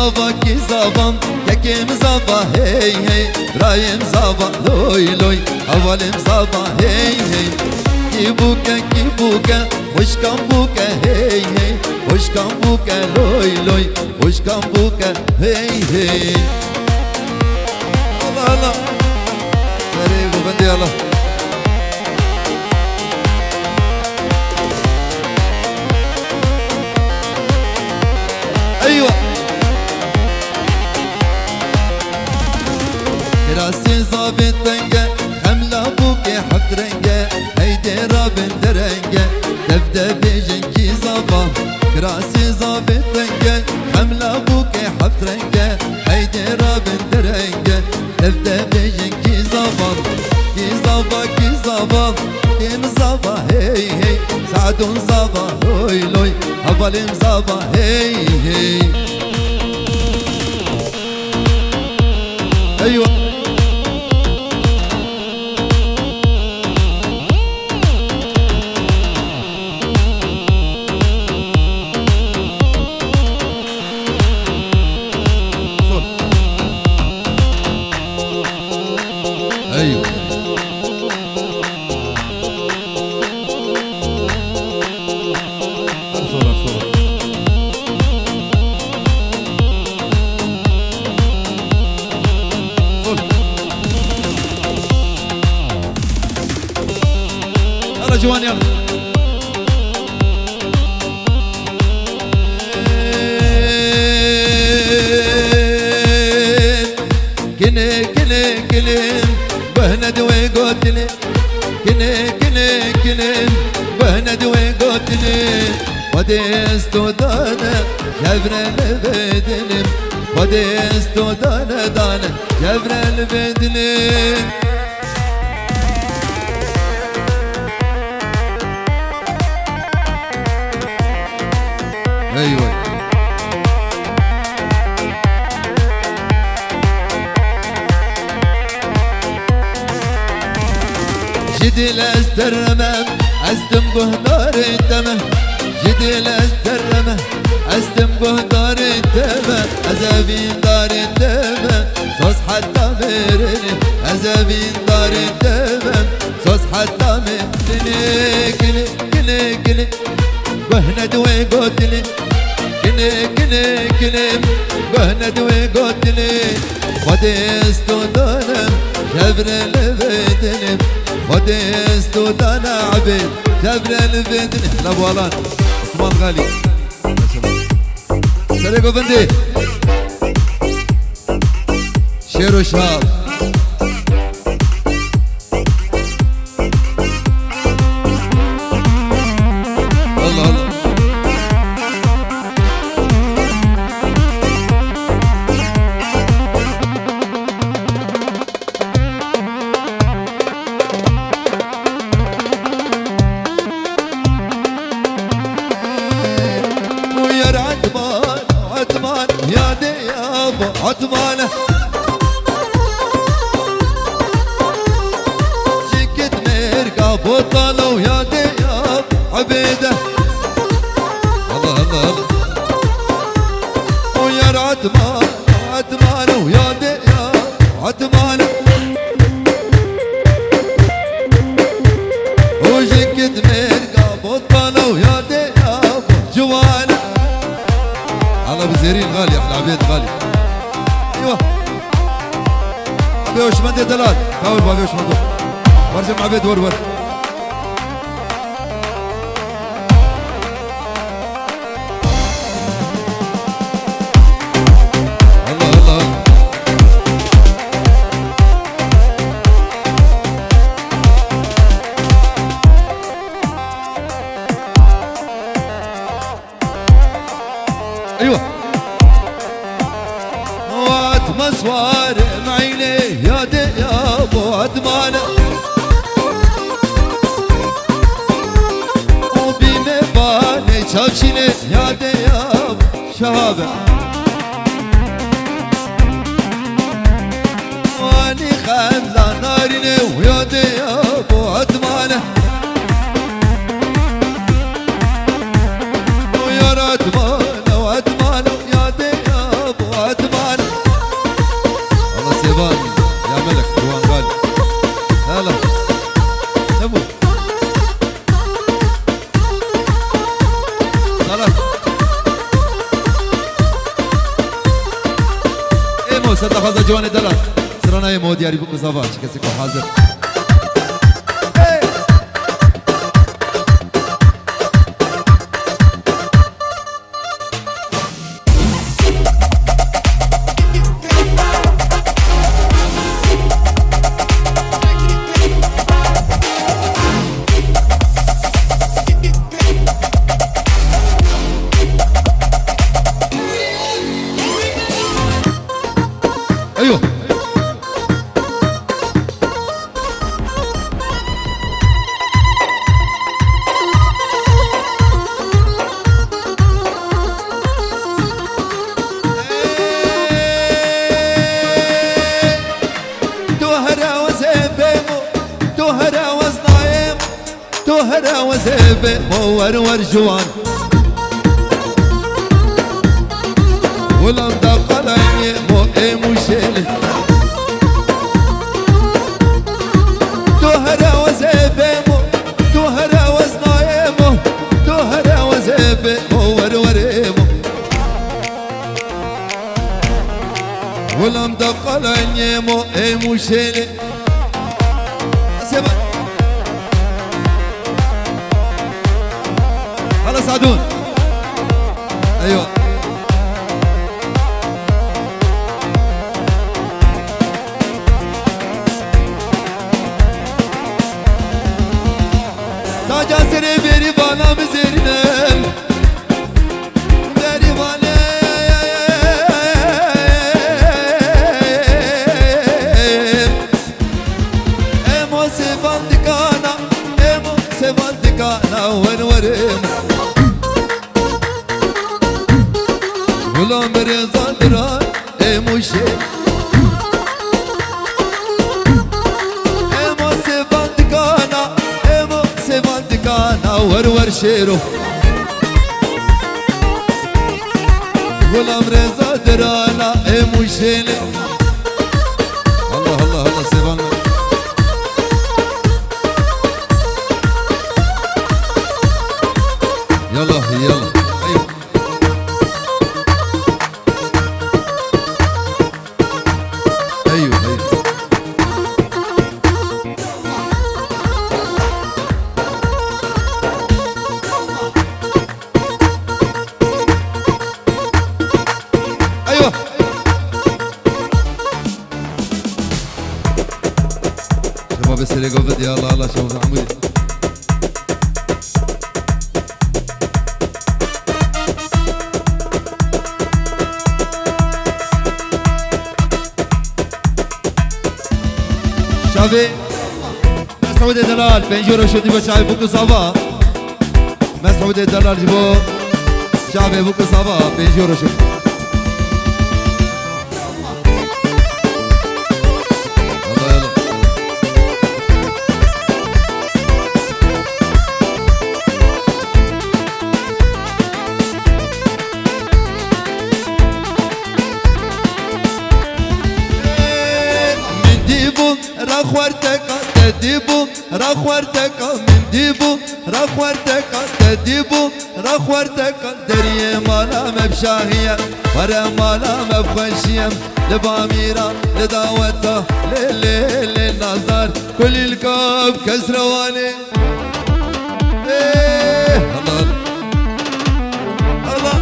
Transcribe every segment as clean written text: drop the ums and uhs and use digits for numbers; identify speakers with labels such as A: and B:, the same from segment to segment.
A: zava ki zavam kekim zava hey hey Rahim zava loy loy havalim zava hey hey ki buke hoşkan buke hey hey hoşkan buke loy loy hoşkan buke hey hey Allah Allah nereye bu bende Allah ايوه كراسي ظابط دنجة حملة بوكي حفت رنجة هيدي رابن درنجة تبدا بيجنكي زبا كراسي ظابط دنجة حملة بوكي حفت رنجة هيدي رابن درنجة تبدا بيجنكي زبا كي زبا كي زبا كيم زبا هي هي سعدون زبا لوي لوي هبالم زبا هي هي ايوه ايوه يلا جوان يلا كني كني كني بهند وقتلي كني كني كني بهند وقتلي وديستو دانا جبر البدن وديستو دانا دانا جبر البدن ايوه جدي لاسترمم استم بهدار التمه جدي لاسترمم استم بهدار التمه ازابين دار التمه صوص حتى مرني ازابين دار التمه صوص حتى مرني كني كني كني بهند وقتلي كني كني كني بهند وقتلي وديستو دانا جبر البدن وديستو دانا عبيد جبر البدن لابوالان عثمان غالي سريقو بندي شيرو شاب الله الله عثمان يا دياب عثمان جيكت مرقى بطلوا يا دياب عبيده الله الله الله ويا عثمان عثمان ويا دياب عثمان وجيكت مرقى بطلوا يا دياب جوانا الله بزيرين غالي احلى عبيد غالي ايوه ابي وش مندي دلال حاول ابي وش مندي ورجع عبيد ور الله الله ايوه مسوار معيني يا دياب عثمان وبمباني شاشيني يا دياب شهابة واني خملا ناريني ويا دياب عثمان ويا عثمان وعثمان يا دياب سر لحظة جواني دلال سراناي مود ياري بكو صفا شكسكو حاضر ايوه توهرا وزيبي مور ورجوان ولم دقلني مو مشيل توهرا وزيبي مو توهرا وزنايمو توهرا وزيبي مور وريمو ولم دقلني مو مشيل هلا سعدون ايوه تاجا سري بيري بانا مزيرنم بيري بانا امو سيفانتكانا امو سيفانتكانا ونورم غلام رضا دران اموشي امو سيفانتكانا امو سيفانتكانا ورور شيرو غلام رضا دران اموشي الله الله الله سيفانتكانا يلا يلا بس اللي قفت يا الله الله شوف عمودي شافي مسعود دلال بنجورو شدي بشاي بوكو صبا مسعود دلال جبو شافي بوكو صبا بنجورو شدي راخورتك تديبو راخورتك من ديبو راخورتك تديبو راخورتك دريه مالا مبشاهيه ورا مالا مبخشيه لباميرا لدعوته للنظر كل الكاب كسرواني الله الله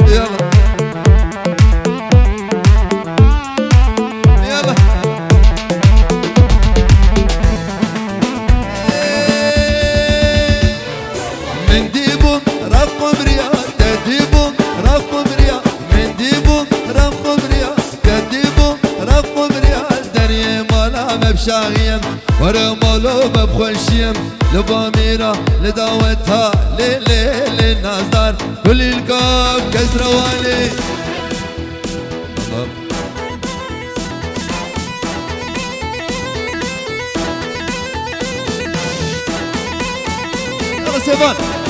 A: يلا شاغيم ورا مالو بخوشيم لباميرا لدعوتها للنظر كل الكاب كسرواني يلا سيفان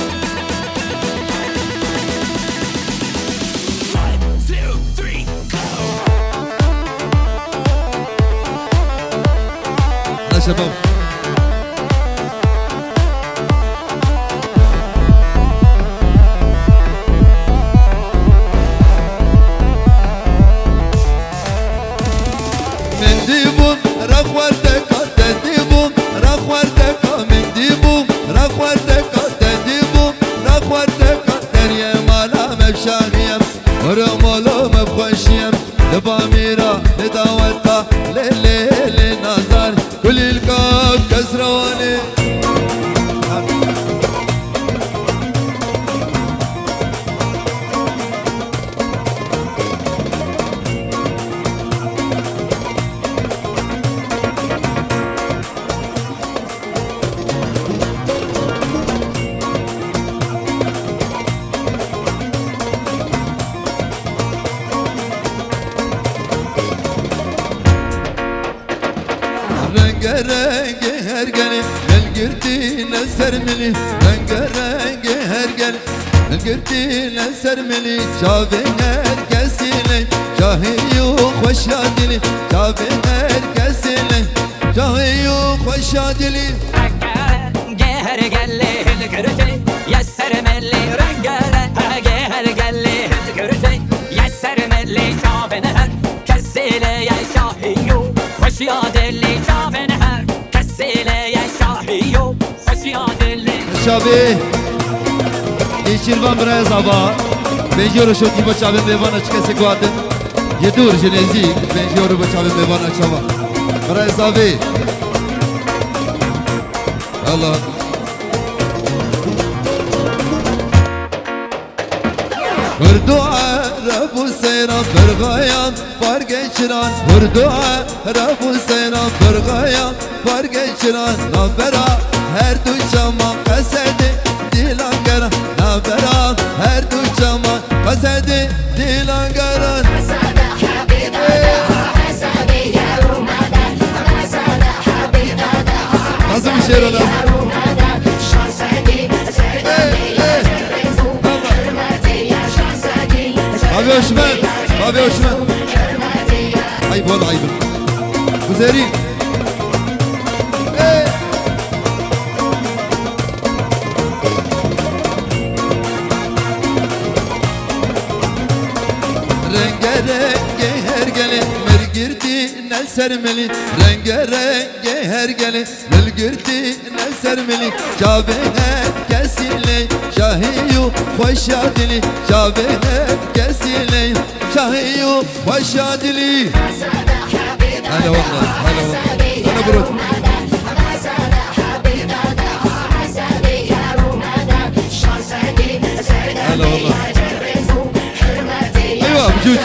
A: شباب من ديبوم رخوردك تديبوم رخوردك من ديبوم رخوردك تديبوم رخوردك دريا مالا مبشانيم ورمالو مبخشيم لباميرا لداوتا لليل نظر كل الكاب كسرواني رنگ هرگلی ملگرتی نسر ملی رنگ هرگلی ملگرتی نسر ملی چاوی هر کسی لی شاهی و خوشادلی چاوی هر کسی لی شاهی و خوشادلی
B: رنگ هرگلی ملگرتی یسر ملی رنگ هرگلی ملگرتی یسر ملی چاوی هر کسی لی شاهی و خوشادلی
A: شابه ایشیروان برای زبا بنجیورو شوتی با چابه میوان اچکه سکواتن یه دور جنزیک بنجیورو با چابه میوان اچوا برای زبه الله Hırdu'a Rabu seyran Bırgayan var geçiren Hırdu'a Rabu seyran Bırgayan var geçiren Nabera her duçama kasedi dilangara Nabera her duçama kasedi dilangara
C: Masada habibada Masada yarumada Masada habibada
A: Nasıl bir şehir olan? Abi Osman, abi Osman. Ayıp ol ayıp. Güzelim. Renge hergeli mergirdi ne sermeli Renge hergeli mergirdi ne sermeli Cabe herkesile şahiyu hoşadili Cabe herkesile şahiyu hoşadili Hadi vallahi hadi vallahi Hadi buraya Hadi vallahi Eyvah vücut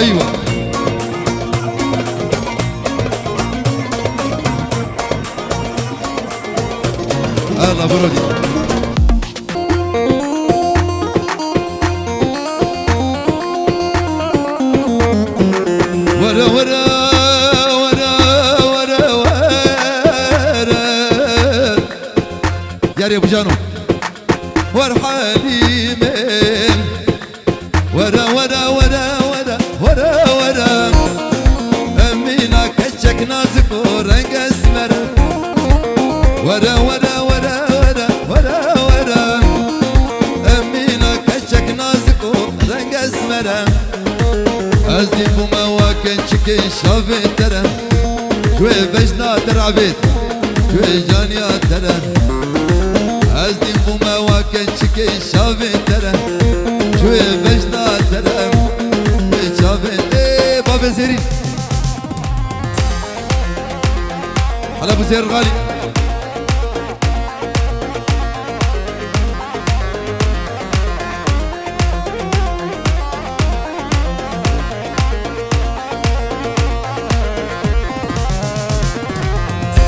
A: Eyvah Allah برودي ورا ورا ورا ورا ورا يا ابو جانو ورحالي من ورا ورا ورا ورا ورا ورا امينا كتشك نازك ورنق اسمر ورا ورا ورا ورا ورا ورا امينا كتشك نازك ورنق اسمر ازدي بوما واكن شكي شافي ترى شوي بجنا ترعبيت شوي جانيا ترى ازدي بوما واكن شكي شافي ترى شوي بجنا ترى شافي ايه بابا زيرين على ابو زير الغالي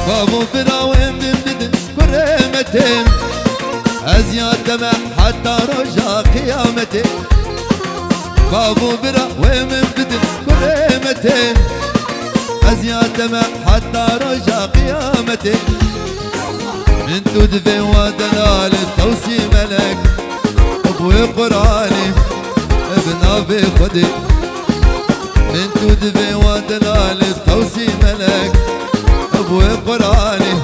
A: بابو براوين بدن كرمتين أزياد دمع حتى رجع قيامتين بابو براوين بدن كرمتين أزياد دمع حتى رجع قيامتين من تدفي ودلال التوسي ملك أبوي قراني ابن أبي خدي من تدفي ودلال التوسي ملك ابوي قراني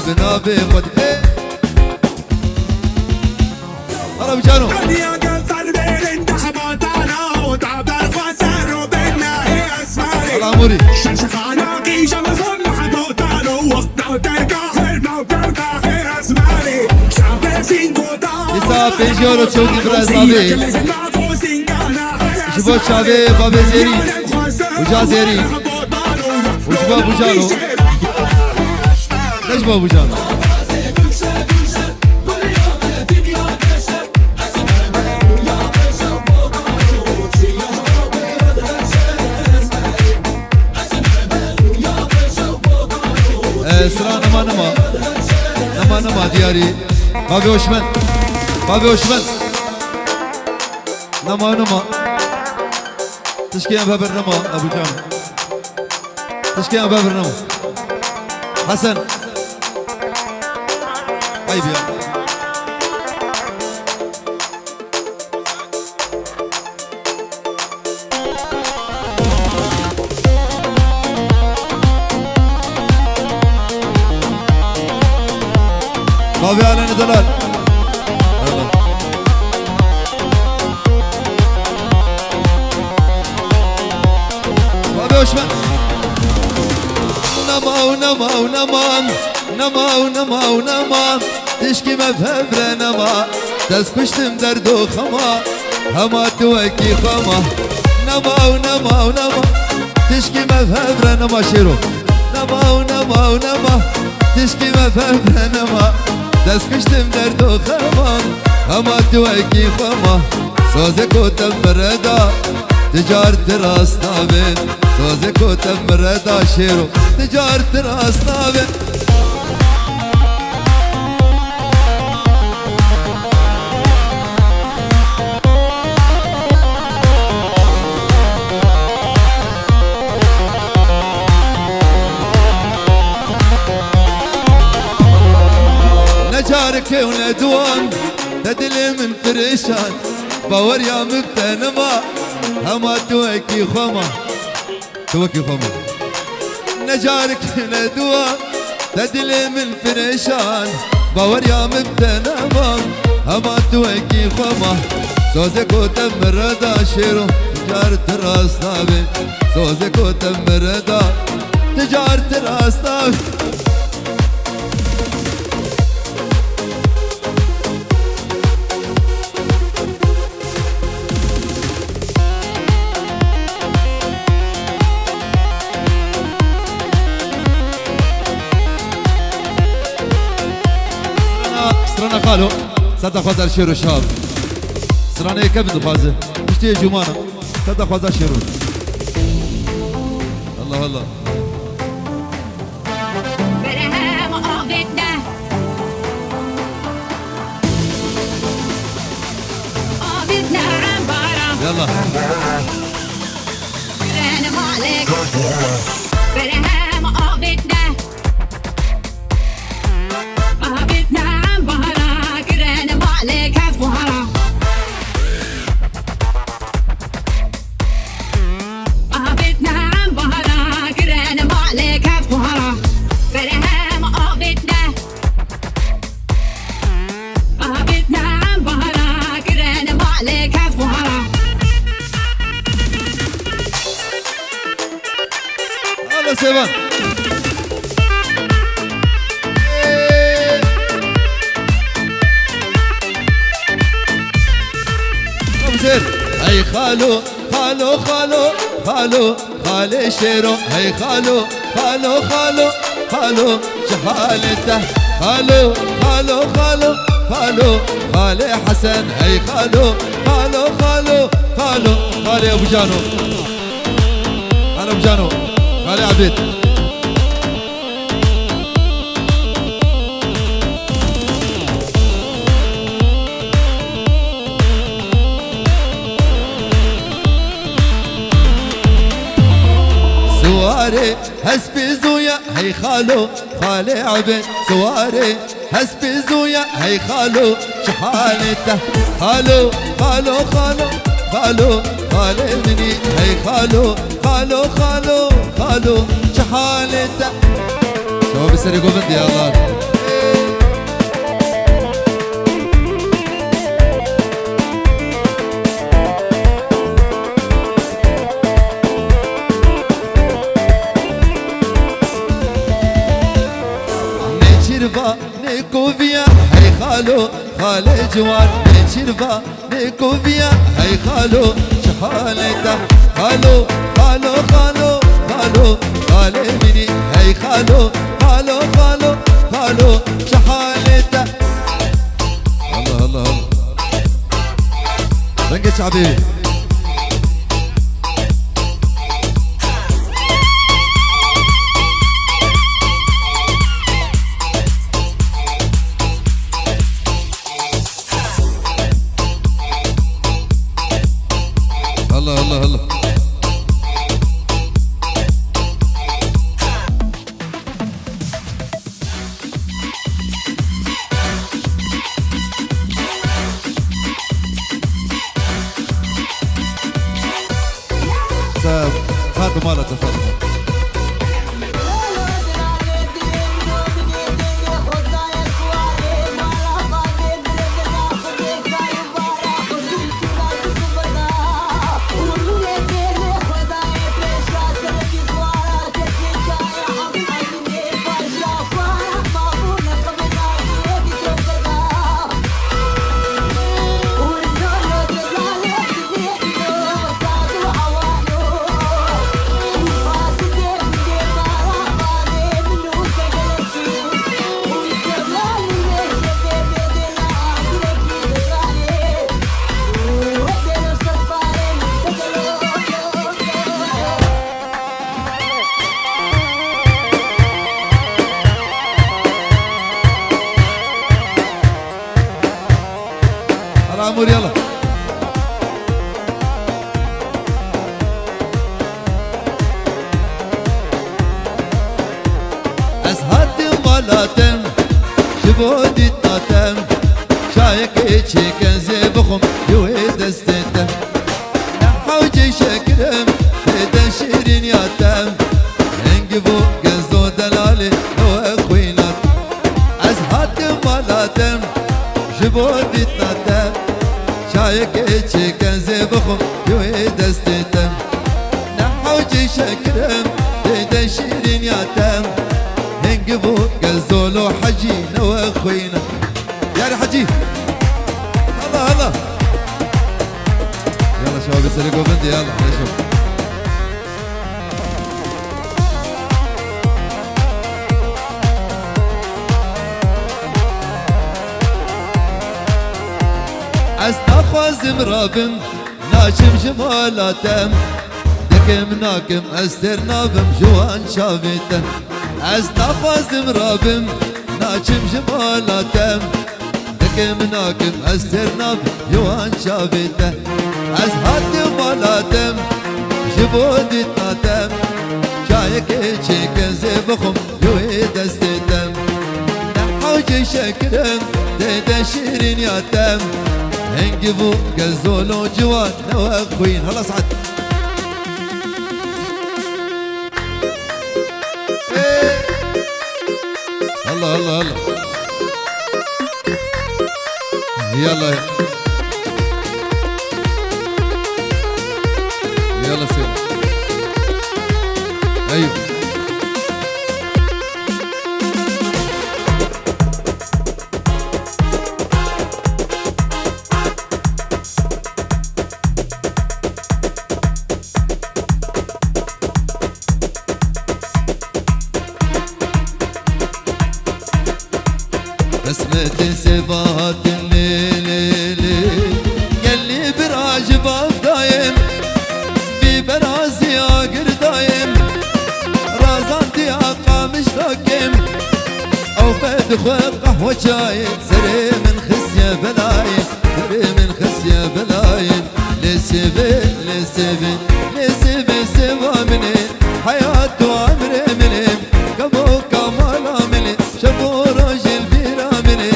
A: بنابي خد هلا بجانو هلا عموري İsa penjiyoro çok ibraz abi Şubo çave babe zeri Uca zeri Ucba bucano Necba bucano Sıra nama diyari Babi Hoşmen Babi Hoşmen Nama Tışkiyen baber nama Abu Can Tışkiyen baber nama Hasan Ayıp ya Babi Aleni Dalal Babi Hoşmen Nama Tişki mefevre nama Dest kuştum derdo khama Hama tuveki khama Nama Tişki mefevre nama şiro Nama Tişki mefevre nama Dest kuştum derdo khama Hama tuveki khama Soze kotem bereda Ticaret rastna bin Soze kotem bereda şiro Ticaret rastna bin جارك وندوان تدلي من فرشان باور يا مبتنما هما توكي خما نجارك ندوان تدلي من فرشان باور يا مبتنما هما توكي خما سوزك وتمردا شيرو تجارة راس نابي سوزك وتمردا تجارة راس نابي سرنا خالو صدق خزر شيرو شاب سرنا كبد خازه اشتي جمانه صدق خزر شيرو الله
C: برهم آبده آبده عبارة
A: يلا
C: برهم مالك برهم آبده عليك أفوارا أبدنا عن بهرا كرنا ما عليك أفوارا برهم أبدنا عن بهرا كرنا ما عليك أفوارا
A: هلا سيفان هاي خالو خالي شيرو هاي خالو شحالته خالي حسن هاي خالو خالي ابو جانو انا ابو جانو خالي عبيد سواري هسبي زويا هي خالي عبيد سواري هسبي زويا هي شحالته خالي مني هي خالو شحالته شو بسري قبض يا الله نشرفا نيكوفيا هاي خالو خالي جوان نشرفا نيكوفيا هاي خالو شحالته خالو خالو خالو خالو خالي مني هاي خالو خالو خالو خالو شحالته الله الله الله دنقة شعبي الله الله الله فاطمة مالك فاطمة عمور يلا أسهد مالاتم شبودي تاتم شايك إيشي كنزي بخم يوي دستتم نحوجي شكرم هيدا شيرين ياتم انقبو قزو دلالي هو اخوينات أسهد مالاتم شبودي تاتم شايك إيشي كنزي بخم يوي دستتم نحوجي شكرم هيدا شيرين ياتم انقبو قزولو حجينا واخوينا يا حجي الله الله يلا شباب يسرقوا بنتي يلا شوف أستخوز مرابم ناشم جمالاتم دكم ناكم أستر نابم جوان شافتم أستخوز مرابم ناشم جمالاتم دكم ناكم أستر نابم جوان شافتم أزهد مالاتم جبودي تاتم شايك إيشي كنزي بخم يوي دستتم نحوجي شكرم تيدا شيرين ياتم انقبو قزولو جوان واخوين هلا صعد الله الله الله يلا يلا سير ايوه بسمة سبات الليل يلي براجب دايم ببرازي اقر دايم رازانتي اقا مش راكم او فد خوات قهوة شاي سري من خسية بلاين سري من خسية بلاين لسبي لسبي لسبي سوا مني حياته عمري مني كبو كمالا مني شبو راجل بيرا مني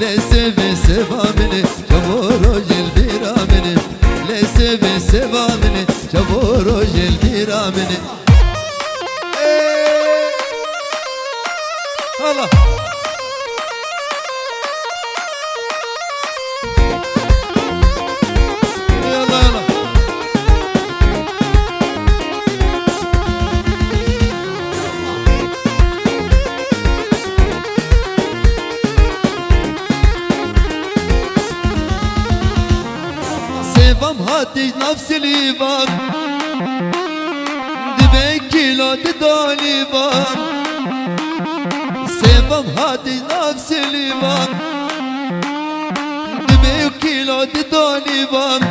A: لسبي سوا مني شبو راجل بيرا مني لسبي سوا مني شبو راجل بيرا مني الله يلا يلا سيفم هاتي نفس الإيبان دبي كيلو تدوني بان سيفم هاتي نفس الإيبان دبي كيلو تدوني بان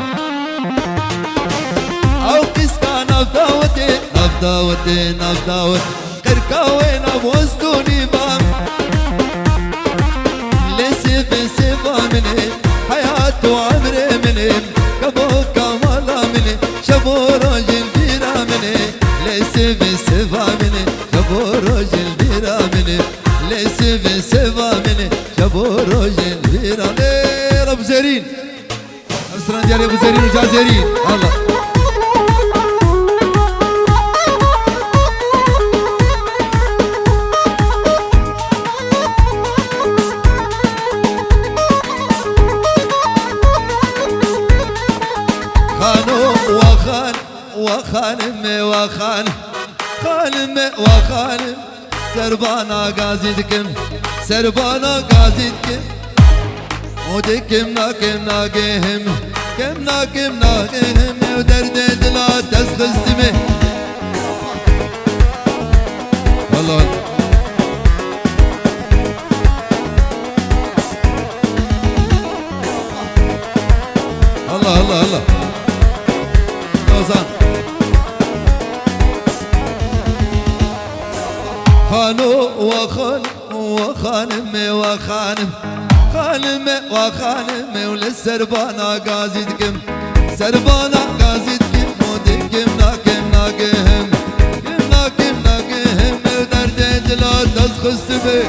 A: أو كسكان أفداوتي أفداوتي أفداوتي قركاوين أبوستوني بان لسيف سيفا مني حياة وعمري مني كبو كمالا مني شبو راجل بيرا مني لسيف سيفا مني شبو راجل بيرا مني لسيف سيفا مني شبو راجل بيرا مني أبو زيرين أسران ديالي أبو زيرين وجازيرين الله وخانم وخانم سربانا غازيدكم سربانا غازيدكم ودكم ناكم ناقهم كم ناكم ناقهم ودرد دلا تسخستمه والله الله الله الله لوزان خانو وخانم وخانم وللسربانا غازيدكم سربانا غازيدكم ودكم ناكم ناقهم كم ناكم ناقهم ودرد دلا تسخستمه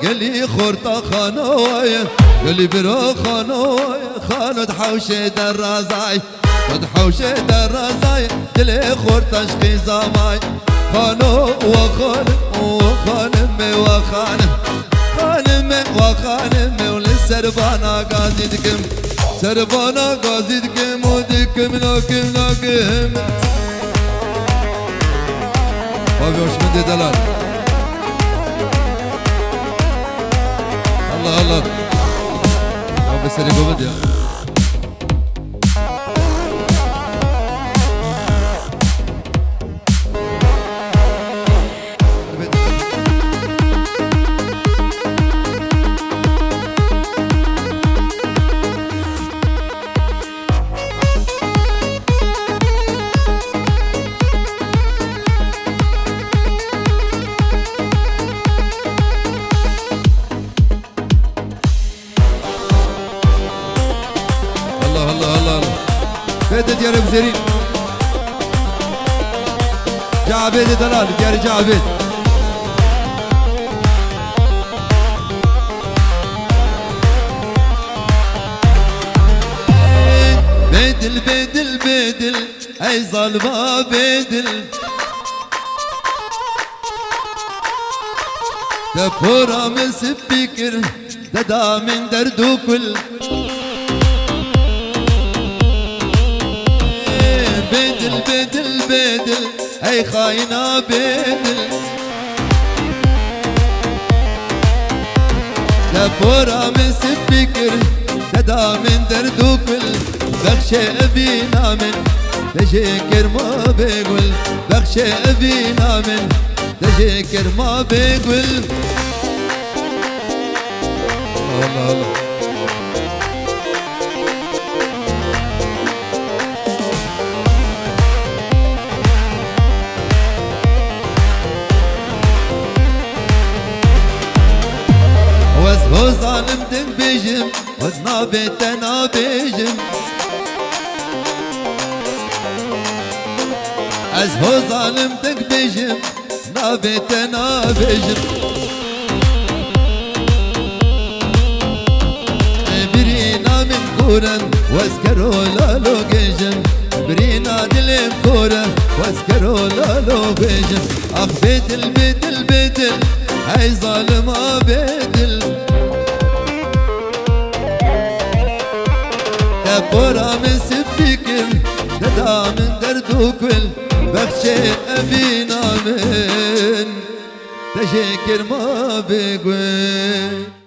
A: قلي خورطة خانوية قلي برا خانوية خانت حوشي درازاي خد حوشي درازاي دلي خورطة شقي زاماي خانو وخانم وخانم وللسربانا غازيدكم سربانا غازيدكم ودكم ناكم ناكم بابي وش من دي دلال الله الله أو بس اللي قبل يا بيت ديار ابو زرين جعبيد دلال ديار جعبيد بيدل اي ظلمة بيدل دبورا من سبيكر ددا من دردو كل بدل اي خاينة بدل لفورا من سبكر ددا من دردو كل بخشي ابينا من تشكر ما بيقول بخشي ابينا من تشكر ما بيقول الله الله ظالم دن بيجم وزنا بيتنا بيجم از هو ظالم دن بيجم نا بيتنا بيجم برينا من كورن واسكرو لالو جيجم برينا دل مكورة واسكروا لالو بيجن اخ بدل بدل بدل هاي ظالمة بدل دبورا من سفكر ددا من دردو كل بخشي أبينا من تشكر ما بقول